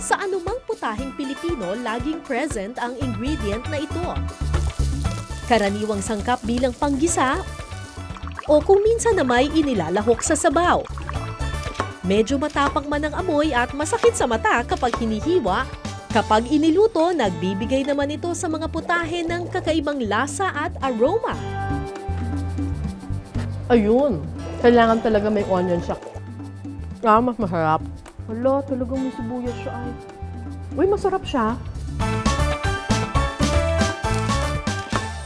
Sa anumang putahing Pilipino, laging present ang ingredient na ito. Karaniwang sangkap bilang panggisa o kung minsan na may inilalahok sa sabaw. Medyo matapang man ang amoy at masakit sa mata kapag hinihiwa. Kapag iniluto, nagbibigay naman ito sa mga putahe ng kakaibang lasa at aroma. Ayun, kailangan talaga may onion siya. Mas masarap. Hala, talagang may sibuyas siya ay. Uy, masarap siya.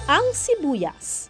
Ang sibuyas.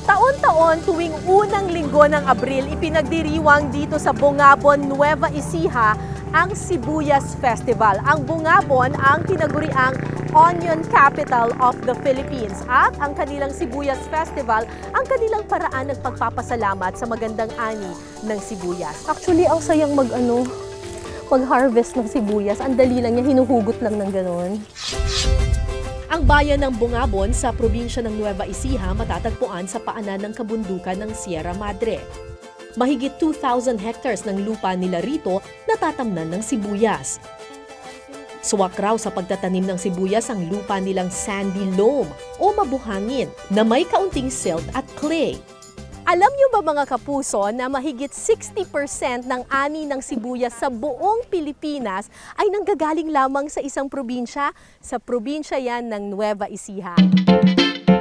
Taon-taon tuwing unang linggo ng Abril, ipinagdiriwang dito sa Bungabon, Nueva Ecija, ang Sibuyas Festival. Ang Bungabon ang tinaguriang Onion Capital of the Philippines at ang kanilang Sibuyas Festival ang kanilang paraan ng pagpapasalamat sa magandang ani ng sibuyas. Actually, ang sayang mag-harvest ng sibuyas. Ang dali lang niya, hinuhugot lang ng ganon. Ang bayan ng Bungabon sa probinsya ng Nueva Ecija matatagpuan sa paanan ng kabundukan ng Sierra Madre. Mahigit 2,000 hectares ng lupa nila rito natatamnan ng sibuyas. Suwak raw sa pagtatanim ng sibuyas ang lupa nilang sandy loam o mabuhangin na may kaunting silt at clay. Alam niyo ba mga kapuso na mahigit 60% ng ani ng sibuyas sa buong Pilipinas ay nanggagaling lamang sa isang probinsya? Sa probinsya yan ng Nueva Ecija.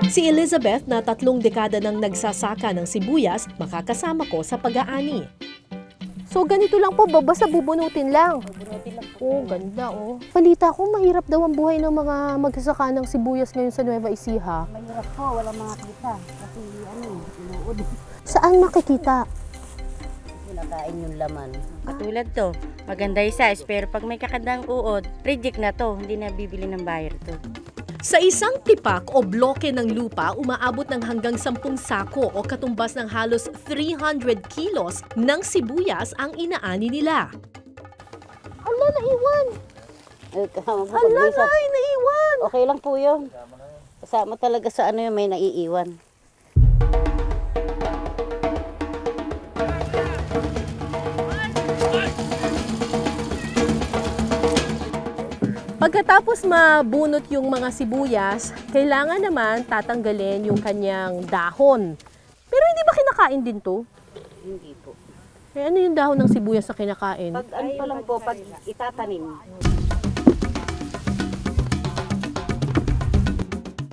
Si Elizabeth na 3 dekada nang nagsasaka ng sibuyas, makakasama ko sa pag-aani. So ganito lang po, basta bubunutin lang? Bubunutin lang po. Oh, ganda oh. Balita ko, mahirap daw ang buhay ng mga magsasaka ng sibuyas ngayon sa Nueva Ecija. Mahirap po, wala mga kita. Kasi inuod. Saan makikita? Sinakain yung laman. Katulad to, maganda yung size, pero pag may kakandang uod, reject na to, hindi na bibili ng buyer to. Sa isang tipak o bloke ng lupa, umaabot ng hanggang 10 sako o katumbas ng halos 300 kilos ng sibuyas ang inaani nila. Hala, naiwan! Hala, naiwan! okay lang po yun. Kasama talaga sa ano yung may naiiwan. Pagkatapos mabunot yung mga sibuyas, kailangan naman tatanggalin yung kanyang dahon. Pero hindi ba kinakain din to? Hindi po. Eh, ano yung dahon ng sibuyas na kinakain? Pag ano pa lang po, pag itatanim.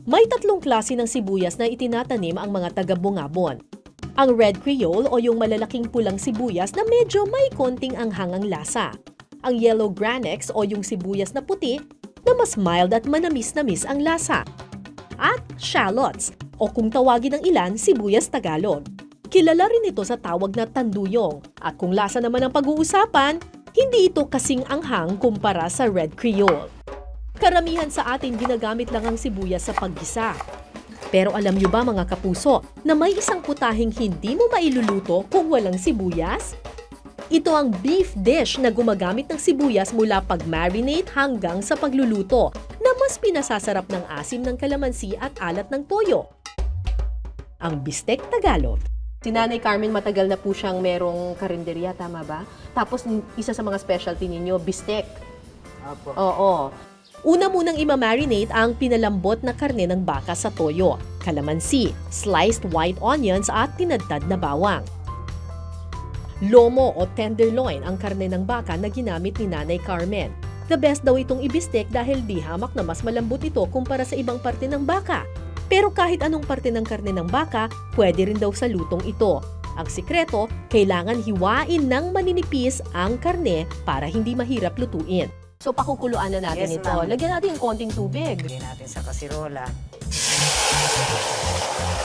May 3 klase ng sibuyas na itinatanim ang mga taga-Bungabon. Ang Red Creole o yung malalaking pulang sibuyas na medyo may konting anghangang lasa. Ang Yellow Granex o yung sibuyas na puti na mas mild at manamis-namis ang lasa. At shallots o kung tawagin ng ilan, sibuyas Tagalog. Kilala rin ito sa tawag na tanduyong. At kung lasa naman ang pag-uusapan, hindi ito kasing anghang kumpara sa Red Creole. Karamihan sa atin ginagamit lang ang sibuyas sa paggisa. Pero alam niyo ba mga kapuso na may isang putahing hindi mo mailuluto kung walang sibuyas? Ito ang beef dish na gumagamit ng sibuyas mula pag-marinate hanggang sa pagluluto na mas pinasasarap ng asim ng kalamansi at alat ng toyo. Ang Bistek Tagalog. Si Nanay Carmen matagal na po siyang merong karinderya, tama ba? Tapos isa sa mga specialty ninyo, bistek. Opo. Oo. Una munang ima-marinate ang pinalambot na karne ng baka sa toyo, kalamansi, sliced white onions at tinadtad na bawang. Lomo o tenderloin ang karne ng baka na ginamit ni Nanay Carmen. The best daw itong ibistek dahil di hamak na mas malambot ito kumpara sa ibang parte ng baka. Pero kahit anong parte ng karne ng baka, pwede rin daw sa lutong ito. Ang sikreto, kailangan hiwain ng maninipis ang karne para hindi mahirap lutuin. So pakukuluan na natin Yes, ito. ma'am. Lagyan natin yung konting tubig. Lagyan natin sa kasirola.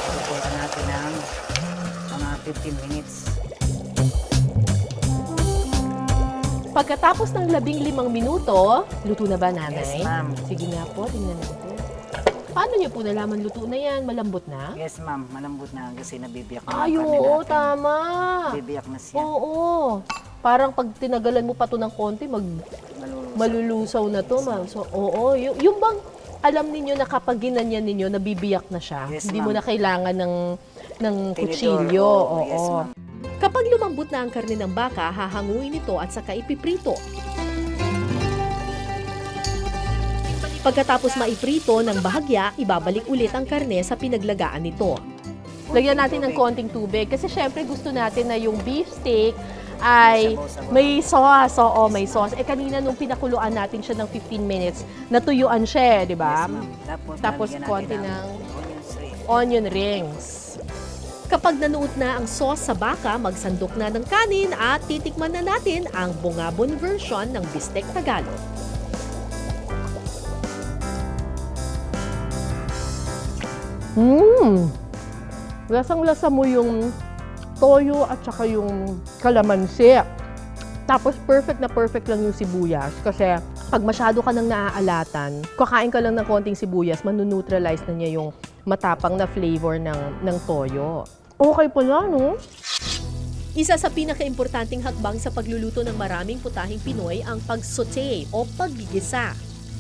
Lutuan natin ng mga 15 minutes. Pagkatapos ng 15 minuto, luto na ba, Nanay? Yes, ma'am. Sige nga po, tingnan natin. Paano niyo po nalaman luto na yan? Malambot na? Yes, ma'am. Malambot na kasi nabibiyak na Ay, ang karne oo, natin. tama. Nabibiyak na siya. Oo. Parang pag tinagalan mo pa to ng konti, Malulusaw. malulusaw na to. So, oo. Yung bang alam ninyo na kapag ginanyan ninyo, nabibiyak na siya? Yes, Hindi mo ma'am. na kailangan ng kutsilyo. Oo. Kapag lumambot na ang karne ng baka, hahanguin ito at saka ipiprito. Pagkatapos maiprito ng bahagya, ibabalik ulit ang karne sa pinaglagaan nito. Lagyan natin ng konting tubig kasi syempre gusto natin na yung beef steak ay may sauce. Oo, may sauce. Kanina nung pinakuluan natin siya ng 15 minutes, natuyuan siya, di ba? Tapos konti ng onion rings. Kapag nanuot na ang sauce sa baka, magsandok na ng kanin at titikman na natin ang bungabon version ng Bistek Tagalog. Lasang-lasa mo yung toyo at saka yung kalamansi. Tapos perfect na perfect lang yung sibuyas kasi pag masyado ka nang naaalatan, kakain ka lang ng konting sibuyas, manuneutralize na niya yung matapang na flavor ng toyo. Okay pala, no? Isa sa pinakaimportanteng hakbang sa pagluluto ng maraming putahing Pinoy ang pag-saute o paggigisa.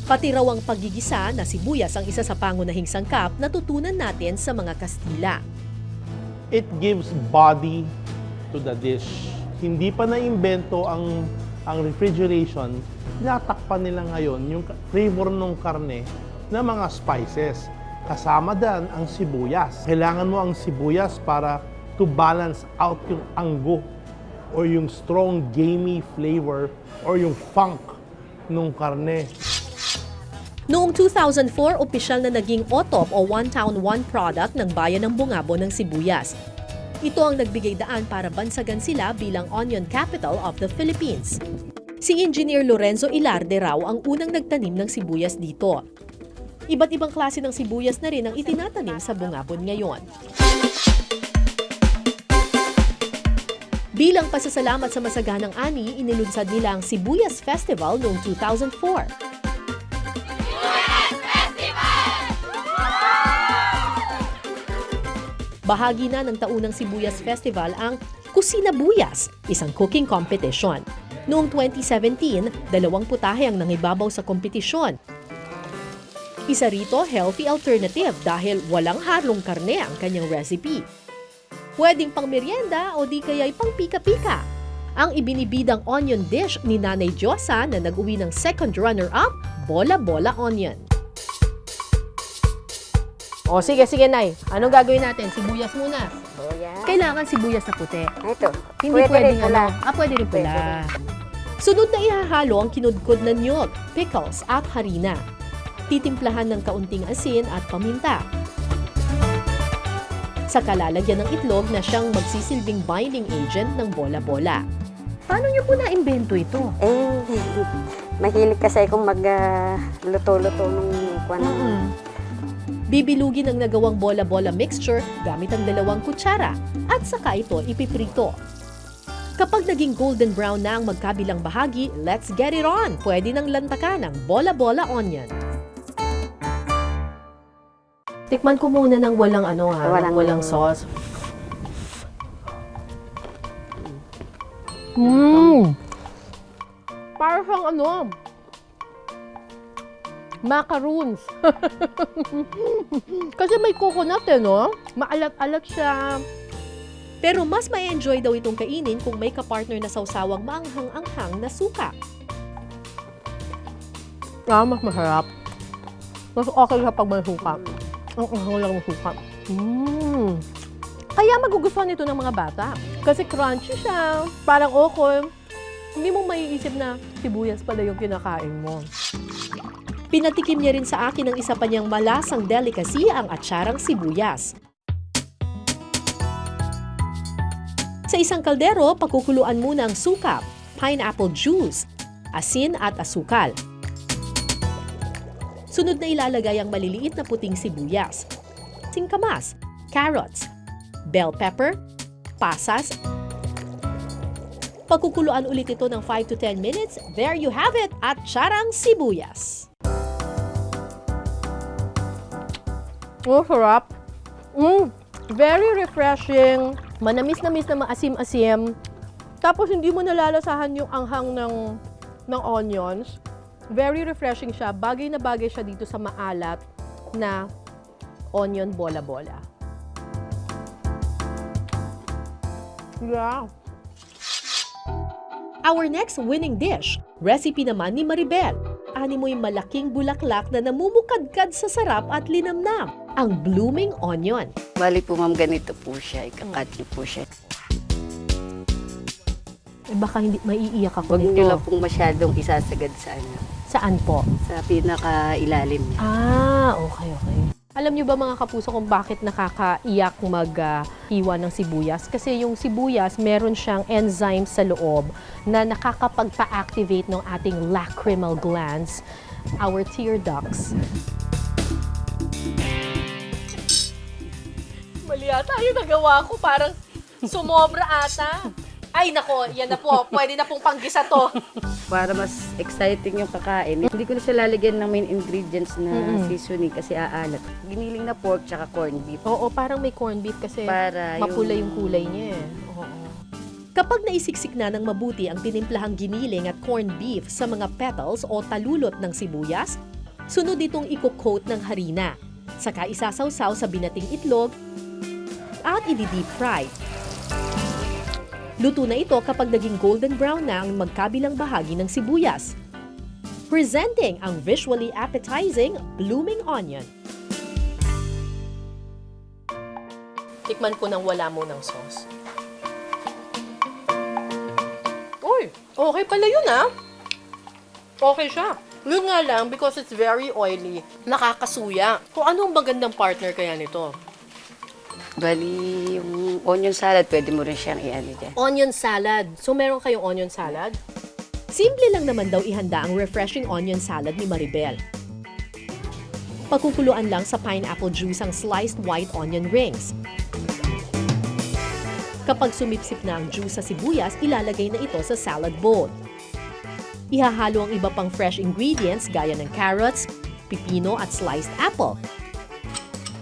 Pati raw ang paggigisa na sibuyas ang isa sa pangunahing sangkap na tutunan natin sa mga Kastila. It gives body to the dish. Hindi pa naimbento ang refrigeration, tinatakpan nila ngayon yung flavor ng karne na mga spices. Kasama dan ang sibuyas. Kailangan mo ang sibuyas para to balance out yung anggo or yung strong gamey flavor or yung funk ng karne. Noong 2004, opisyal na naging OTOP o One Town, One Product ng bayan ng Bungabon ng sibuyas. Ito ang nagbigay daan para bansagan sila bilang onion capital of the Philippines. Si Engineer Lorenzo Ilarde raw ang unang nagtanim ng sibuyas dito. Iba't ibang klase ng sibuyas na rin ang itinatanim sa Bungabon ngayon. Bilang pasasalamat sa masaganang ani, inilunsad nila ang Sibuyas Festival noong 2004. Bahagi na ng taunang Sibuyas Festival ang Kusina Buyas, isang cooking competition. Noong 2017, 2 putahe ang nangibabaw sa kompetisyon. Isa rito, healthy alternative dahil walang halong karne ang kanyang recipe. Pwedeng pang merienda o di kaya'y pang pika-pika. Ang ibinibidang onion dish ni Nanay Diosa na nag-uwi ng second runner-up, Bola-Bola Onion. O sige, Nay. Anong gagawin natin? Sibuyas muna. Kuya. Kailangan sibuyas na puti. Ito. Hindi Pwede rin pula. Pwede rin pula. Sunod na ihahalo ang kinudkod na niyog, pickles at harina. Titimplahan ng kaunting asin at paminta. Saka lalagyan ng itlog na siyang magsisilbing binding agent ng bola-bola. Paano niyo po na-invento ito? Mahilig kasi akong mag-luto-luto nung kwan. Bibilugin ang nagawang bola-bola mixture gamit ang 2 kutsara at saka ito ipiprito. Kapag naging golden brown na ang magkabilang bahagi, let's get it on! Pwede nang lantakan ang bola-bola onion. Tikman ko muna ng walang walang sauce. Parang siyang macaroons. Kasi may coconut no? Maalat-alat siya. Pero mas ma-enjoy daw itong kainin kung may kapartner na sausawang maanghang-anghang na suka. Mas masarap. Mas okay kapag may suka. Ang anghang lang ng suka. Kaya magugustuhan ito ng mga bata. Kasi crunchy siya. Parang okay. Hindi mo maiisip na sibuyas pala yung kinakain mo. Pinatikim niya rin sa akin ang isa pa niyang malasang delicacy, ang atsarang sibuyas. Sa isang kaldero, pakukuluan muna ang suka, pineapple juice, asin at asukal. Sunod na ilalagay ang maliliit na puting sibuyas, singkamas, carrots, bell pepper, pasas. Pakukuluan ulit ito ng 5 to 10 minutes. There you have it, atsarang sibuyas. Sarap. Very refreshing. Manamis-namis na maasim-asim. Tapos hindi mo nalalasahan yung anghang ng onions. Very refreshing siya. Bagay na bagay siya dito sa maalat na onion bola-bola. Yeah. Our next winning dish, recipe naman ni Maribel. Animoy malaking bulaklak na namumukadkad sa sarap at linamnam, ang blooming onion. Bali po ma'am, ganito po siya. Ikakat niyo po siya. Eh, baka hindi maiiyak ako Huwag niyo nito. lang pong masyadong isasagad sa ano. Saan po? Sa pinaka-ilalim niya. Okay. Alam niyo ba mga kapuso kung bakit nakakaiyak mag-hiwa ng sibuyas? Kasi yung sibuyas, meron siyang enzyme sa loob na nakakapagpa-activate ng ating lacrimal glands, our tear ducts. Mali ata yung nagawa ko, parang sumobra ata. Ay nako, yan na po, pwede na pong panggisa to. Para mas exciting yung kakain. Hindi ko na siya lalagyan ng main ingredients na seasoning kasi aalat. Giniling na pork tsaka corned beef. Oo, parang may corned beef kasi Para mapula yung kulay niya eh. Oo. Kapag naisiksik na ng mabuti ang tinimplahang giniling at corned beef sa mga petals o talulot ng sibuyas, sunod itong i-coat ng harina. Saka isasawsaw sa binating itlog at i-deep fry. Luto na ito kapag naging golden brown na ang magkabilang bahagi ng sibuyas. Presenting ang visually appetizing blooming onion. Tikman ko nang wala mo ng sauce. Uy, okay pala yun ah. Okay siya. Yun nga lang, because it's very oily, nakakasuya. Kung anong magandang partner kaya nito? Bali, yung onion salad, pwede mo rin siyang i-ano dyan. Onion salad. So, meron kayong onion salad? Simple lang naman daw ihanda ang refreshing onion salad ni Maribel. Pagkukuluan lang sa pineapple juice ang sliced white onion rings. Kapag sumipsip na ang juice sa sibuyas, ilalagay na ito sa salad bowl. Ihahalo ang iba pang fresh ingredients gaya ng carrots, pipino at sliced apple.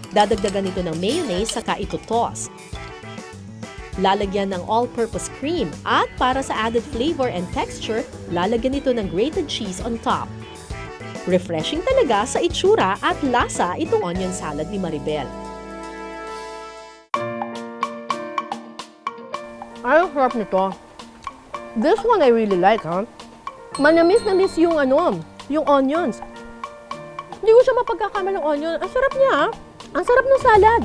Dadagdagan ito ng mayonnaise saka ito toss. Lalagyan ng all-purpose cream at para sa added flavor and texture, lalagyan ito ng grated cheese on top. Refreshing talaga sa itsura at lasa itong onion salad ni Maribel. Ay, ang sarap nito. This one I really like, ha? Manamis-namis yung yung onions. Hindi ko siya mapagkakamalang onion. Ang sarap niya, ha? Ang sarap ng salad.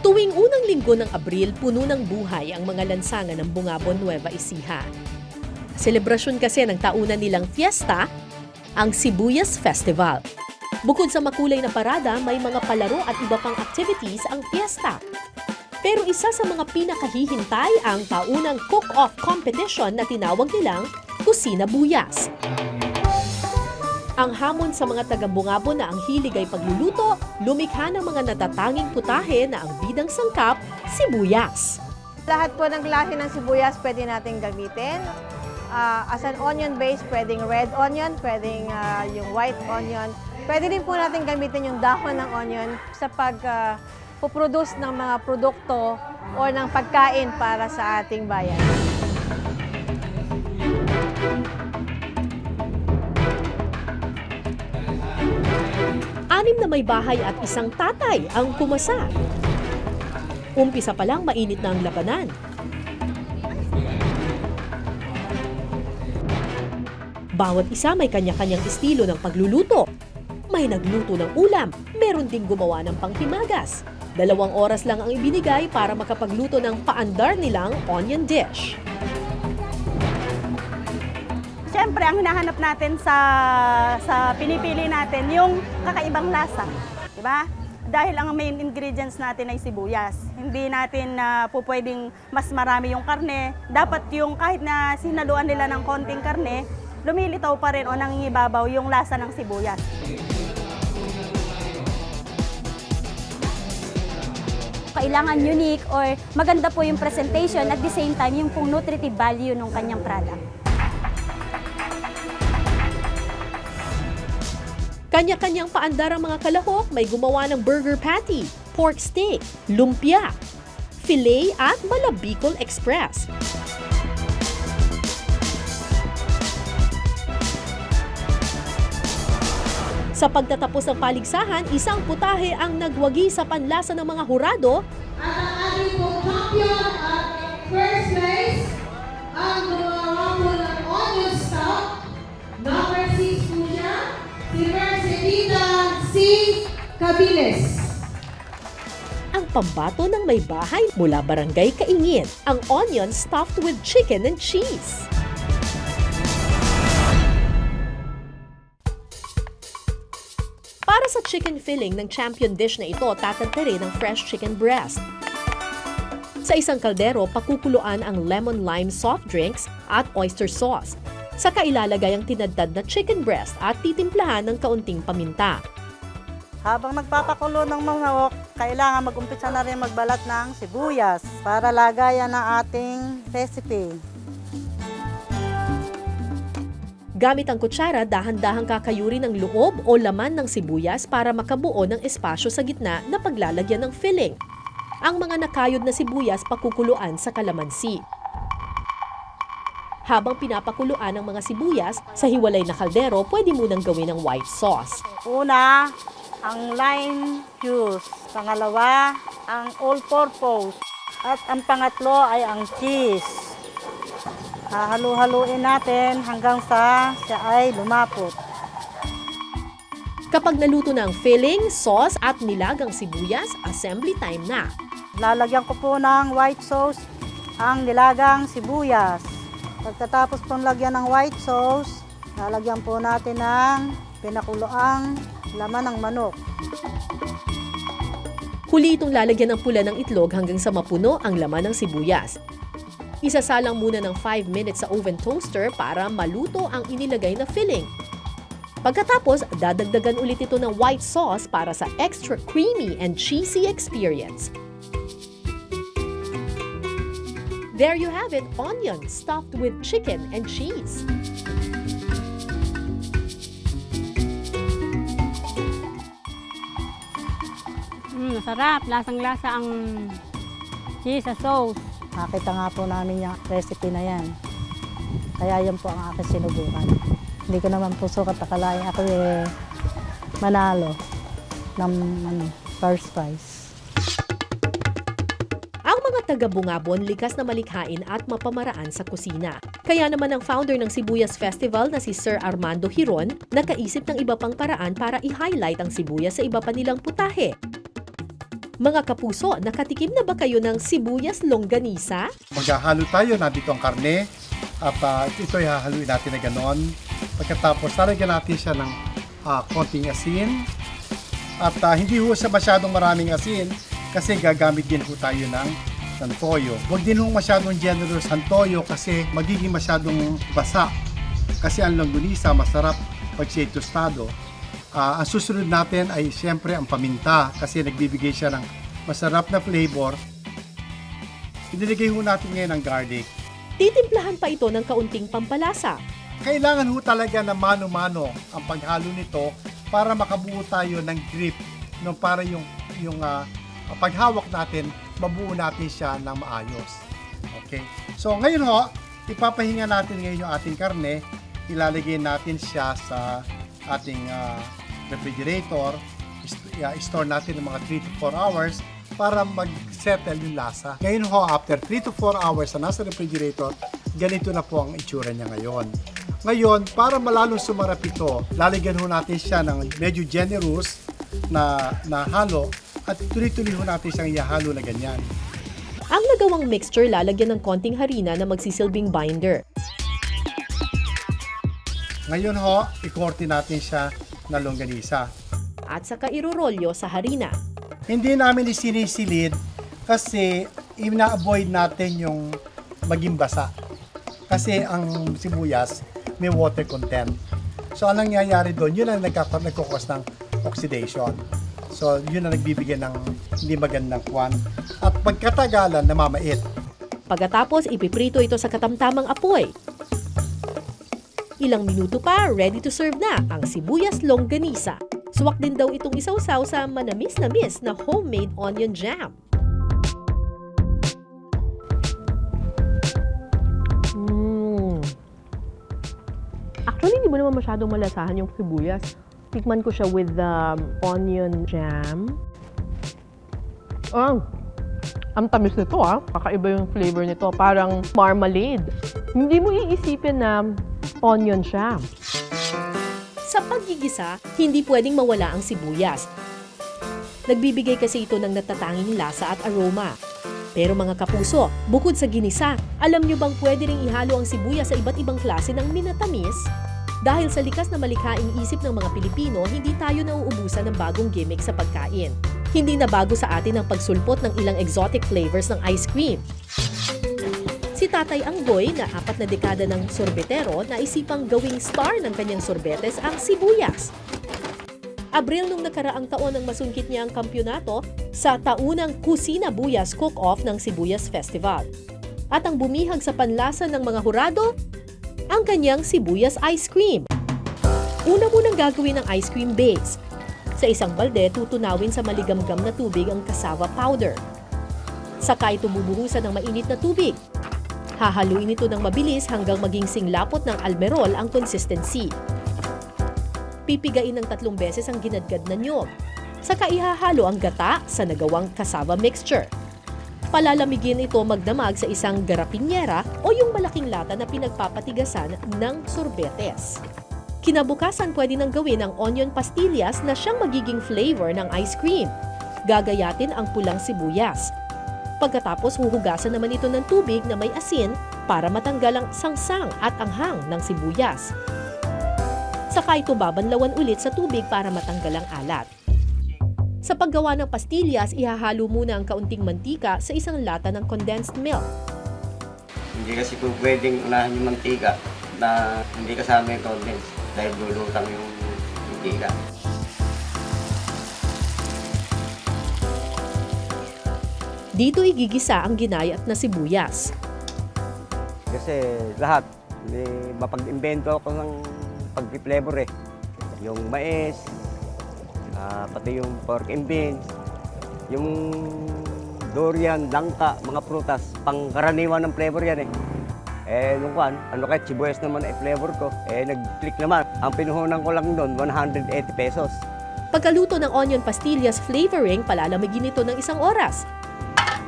Tuwing unang linggo ng Abril, puno ng buhay ang mga lansangan ng Bungabon, Nueva Ecija. Selebrasyon kasi ng taunan nilang fiesta, ang Sibuyas Festival. Bukod sa makulay na parada, may mga palaro at iba pang activities ang fiesta. Pero isa sa mga pinakahihintay ang taunang cook-off competition na tinawag nilang Kusina Buyas. Ang hamon sa mga taga-Bungabon na ang hilig ay pagluluto, lumikha ng mga natatanging putahe na ang bidang sangkap, sibuyas. Lahat po ng klase ng sibuyas pwede natin gamitin. As an onion base, pwedeng red onion, pwedeng yung white onion. Pwede din po natin gamitin yung dahon ng onion sa pag-produce ng mga produkto o ng pagkain para sa ating bayan. Anim na may bahay at isang tatay ang pumasa. Umpisa pa lang mainit na ang labanan. Bawat isa may kanya-kanyang estilo ng pagluluto. May nagluto ng ulam, meron ding gumawa ng panghimagas. 2 oras lang ang ibinigay para makapagluto ng paandar nilang onion dish. Siyempre, ang hinahanap natin sa pinipili natin, yung kakaibang lasa. Diba? Dahil ang main ingredients natin ay sibuyas. Hindi natin po pwedeng mas marami yung karne. Dapat yung kahit na sinaluan nila ng konting karne, lumilitaw pa rin o nangingibabaw yung lasa ng sibuyas. Kailangan unique or maganda po yung presentation at the same time yung pong nutritive value ng kanyang product. Kanya-kanyang paandar ang mga kalahok, may gumawa ng burger patty, pork steak, lumpia, filet at Malabicol Express. Sa pagtatapos ng paligsahan, isang putahe ang nagwagi sa panlasa ng mga hurado At ang ating pong champion at first place, ang gumawa ng onion stock, number 6 po siya, si Mercedita C. Cabiles. ang pambato ng may bahay mula Barangay Kaingin, ang onion stuffed with chicken and cheese. Para sa chicken filling ng champion dish na ito, tatanta rin ang fresh chicken breast. Sa isang kaldero, pakukuluan ang lemon lime soft drinks at oyster sauce. Saka ilalagay ang tinadtad na chicken breast at titimplahan ng kaunting paminta. Habang nagpapakulo ng manok, kailangan mag-umpisa na rin magbalat ng sibuyas para lagayan ng ating recipe. Gamit ang kutsara, dahan-dahang kakayuri ng loob o laman ng sibuyas para makabuo ng espasyo sa gitna na paglalagyan ng filling. Ang mga nakayod na sibuyas pakukuluan sa kalamansi. Habang pinapakuluan ang mga sibuyas, sa hiwalay na kaldero, pwede munang gawin ng white sauce. Una, ang lime juice. Pangalawa, ang all-purpose. At ang pangatlo ay ang cheese. Hahalu-haluin natin hanggang sa siya ay lumapot. Kapag naluto na ang filling, sauce at nilagang sibuyas, assembly time na. Lalagyan ko po ng white sauce ang nilagang sibuyas. Pagkatapos pong lagyan ng white sauce, lalagyan po natin ng pinakuloang laman ng manok. Huli itong lalagyan ng pula ng itlog hanggang sa mapuno ang laman ng sibuyas. Isasalang muna ng 5 minutes sa oven toaster para maluto ang inilagay na filling. Pagkatapos, dadagdagan ulit ito ng white sauce para sa extra creamy and cheesy experience. There you have it, onion stuffed with chicken and cheese. Masarap, lasang-lasa ang cheese sa sauce. Nakita nga po namin yung recipe na yan. Kaya yan po ang aking sinubukan. Hindi ko naman po sukat akalain ako manalo ng first prize. Ang mga taga-Bungabon likas na malikhain at mapamaraan sa kusina. Kaya naman ang founder ng Sibuyas Festival na si Sir Armando Hiron nakaisip ng iba pang paraan para i-highlight ang sibuyas sa iba pa nilang putahe. Mga kapuso, nakatikim na ba kayo ng sibuyas longganisa? Maghahalo tayo, nandito ang karne at ito hahaluin natin na ganon. Pagkatapos, lalagyan natin siya ng konting asin at hindi ho siya masyadong maraming asin kasi gagamit din ho tayo ng toyo. Huwag din ho masyadong generous ang toyo kasi magiging masyadong basa kasi ang longganisa masarap pag siya tostado. Ang susunod natin ay siyempre ang paminta kasi nagbibigay siya ng masarap na flavor. Inilagay ho natin ngayon ang garlic. Titimplahan pa ito ng kaunting pampalasa. Kailangan ho talaga na mano-mano ang paghalo nito para makabuo tayo ng grip. No, para yung paghawak natin, mabuo natin siya ng maayos. Okay? So ngayon ho, ipapahinga natin ngayon yung ating karne. Ilalagay natin siya sa ating refrigerator, store natin ng mga 3 to 4 hours para mag-settle yung lasa. Ngayon ho, after 3 to 4 hours na nasa refrigerator, ganito na po ang itsura niya ngayon. Ngayon, para malalong sumarap ito, lalagyan ho natin siya ng medyo generous na halo at tuloy-tuloy ho natin siyang ihalo na ganyan. Ang nagawang mixture lalagyan ng konting harina na magsisilbing binder. Ngayon ho, ikorte natin siya na longganisa. At saka irorolyo sa harina. Hindi namin isinisilid kasi ina-avoid natin yung maging basa. Kasi ang sibuyas may water content. So anong nangyayari doon? Yun ang nagkakos ng oxidation. So yun ang nagbibigay ng hindi magandang kwan. At pagkatagalan, namamait. Pagkatapos, ipiprito ito sa katamtamang apoy. Ilang minuto pa, ready to serve na ang sibuyas longganisa. Suwak din daw itong isawsaw sa manamis-namis na homemade onion jam. Actually, hindi mo naman masyadong malasahan yung sibuyas. Tikman ko siya with the onion jam. Ang tamis nito Kakaiba yung flavor nito. Parang marmalade. Hindi mo iisipin na onion siya. Sa paggigisa, hindi pwedeng mawala ang sibuyas. Nagbibigay kasi ito ng natatanging lasa at aroma. Pero mga kapuso, bukod sa ginisa, alam nyo bang pwede ring ihalo ang sibuyas sa iba't ibang klase ng minatamis? Dahil sa likas na malikhaing isip ng mga Pilipino, hindi tayo nauubusan ng bagong gimmick sa pagkain. Hindi na bago sa atin ang pagsulpot ng ilang exotic flavors ng ice cream. Si Tatay Anggoy, na 4 na dekada ng sorbetero, naisipang gawing star ng kanyang sorbetes ang sibuyas. Abril nung nakaraang taon ang masungkit niya ang kampyonato sa taunang Kusina Buyas Cook-Off ng Sibuyas Festival. At ang bumihag sa panlasa ng mga hurado, ang kanyang sibuyas ice cream. Una munang gagawin ng ice cream base. Sa isang balde, tutunawin sa maligamgam na tubig ang cassava powder. Saka ito bubuhusan ng mainit na tubig. Hahaluin ito ng mabilis hanggang maging singlapot ng almerol ang consistency. Pipigain ng 3 beses ang ginadgad na niyog. Saka ihahalo ang gata sa nagawang cassava mixture. Palalamigin ito magdamag sa isang garapinyera o yung malaking lata na pinagpapatigasan ng sorbetes. Kinabukasan pwede nang gawin ang onion pastillas na siyang magiging flavor ng ice cream. Gagayatin ang pulang sibuyas. Pagkatapos huhugasan naman ito ng tubig na may asin para matanggal ang sangsang at anghang ng sibuyas. Saka ito babanlawan ulit sa tubig para matanggal ang alat. Sa paggawa ng pastillas, ihahalo muna ang kaunting mantika sa isang lata ng condensed milk. Hindi kasi po pwedeng unahan yung mantika na hindi kasama yung condensed dahil lulutang yung mantika. Dito igigisa ang ginayat na sibuyas. Kasi lahat, mapag-invento ako ng pag-flavor Yung mais, pati yung pork and beans, yung durian, langka, mga prutas, pangkaraniwan ng flavor yan nung kahit sibuyas naman flavor ko, nag-click naman. Ang pinuhunan ko lang doon, 180 pesos. Pagkaluto ng onion pastillas flavoring, palalamigin ito ng 1 oras.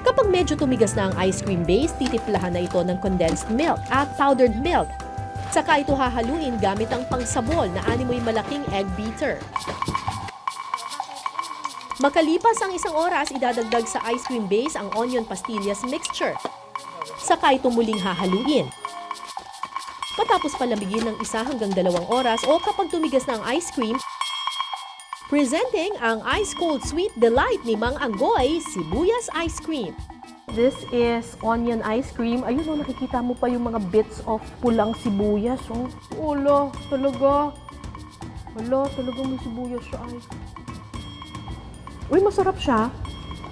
Kapag medyo tumigas na ang ice cream base, titiplahan na ito ng condensed milk at powdered milk. Saka ito hahaluin gamit ang pangsabol na animoy malaking egg beater. Makalipas ang 1 oras, idadagdag sa ice cream base ang onion pastillas mixture. Saka ito muling hahaluin. Matapos palamigin ng 1 hanggang 2 oras o kapag tumigas na ang ice cream, presenting ang Ice Cold Sweet Delight ni Mang Anggoy, Sibuyas Ice Cream. This is onion ice cream. Ayun nakikita mo pa yung mga bits of pulang sibuyas. Hala, talaga. Hala, talagang may sibuyas siya. Uy, masarap siya.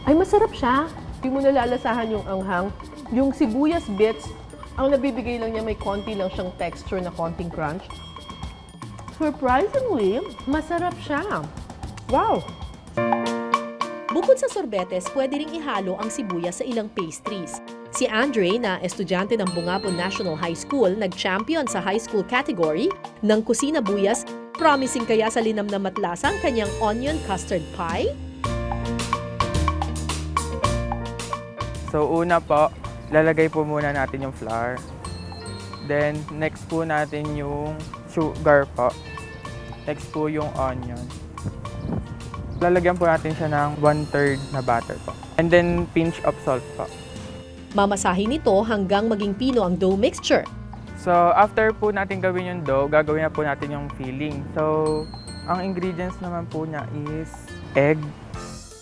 Ay, masarap siya. Hindi mo nalalasahan yung anghang. Yung sibuyas bits, ang nabibigay lang niya may konti lang siyang texture na konting crunch. Surprisingly, masarap siya. Wow! Bukod sa sorbetes, pwede ring ihalo ang sibuyas sa ilang pastries. Si Andre, na estudyante ng Bungabon National High School, nag-champion sa high school category ng Kusina Buyas, promising kaya sa linam na matlasa ang kanyang onion custard pie? So una po, lalagay po muna natin yung flour. Then next po natin yung sugar po. Next po yung onion. Lalagyan po natin siya ng 1/3 na butter po. And then pinch of salt po. Mamasahin nito hanggang maging pino ang dough mixture. So after po natin gawin yung dough, gagawin na po natin yung filling. So ang ingredients naman po niya is egg.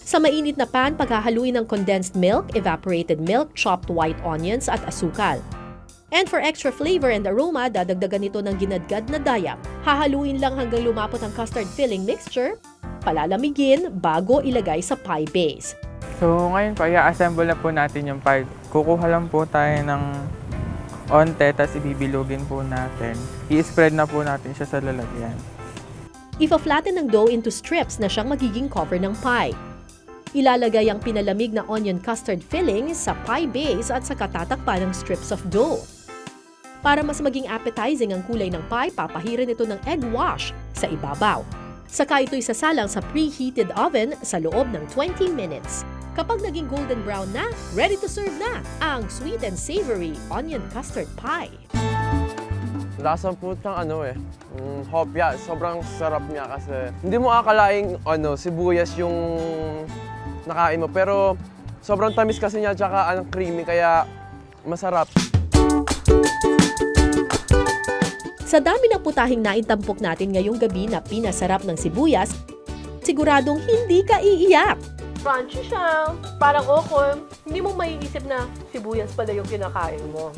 Sa mainit na pan, paghahaluin ng condensed milk, evaporated milk, chopped white onions at asukal. And for extra flavor and aroma, dadagdagan ito ng ginadgad na dayap. Hahaluin lang hanggang lumapot ang custard filling mixture. Palalamigin bago ilagay sa pie base. So ngayon po, i-assemble na po natin yung pie. Kukuha lang po tayo ng onte, tapos ibibilugin po natin. I-spread na po natin siya sa lalagyan. Ipa-flatten ng dough into strips na siyang magiging cover ng pie. Ilalagay ang pinalamig na onion custard filling sa pie base at saka tatakpan ng strips of dough. Para mas maging appetizing ang kulay ng pie, papahiran ito ng egg wash sa ibabaw. Saka ito'y sasalang sa preheated oven sa loob ng 20 minutes. Kapag naging golden brown na, ready to serve na ang sweet and savory onion custard pie. Lasang po ng hopya. Sobrang sarap niya kasi hindi mo akalaing sibuyas yung nakain mo. Pero sobrang tamis kasi niya tsaka creamy kaya masarap. Sa dami ng putahing naintampok natin ngayong gabi na pinasarap ng sibuyas, siguradong hindi ka iiyak. Crunchy siya, parang okon. Hindi mo maiisip na sibuyas pala yung kinakain mo.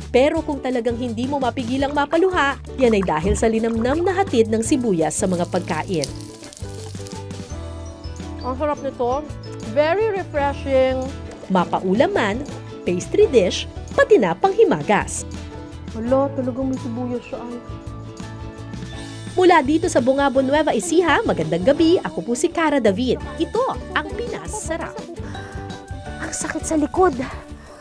Pero kung talagang hindi mo mapigilang mapaluha, yan ay dahil sa linamnam na hatid ng sibuyas sa mga pagkain. Ang sarap nito. Very refreshing. Mapaulam man, pastry dish, pati na panghimagas. Hala, talagang may sibuyas siya. Mula dito sa Bungabon, Nueva Ecija, magandang gabi. Ako po si Cara David. Ito ang Pinas Sarap. Ang sakit sa likod.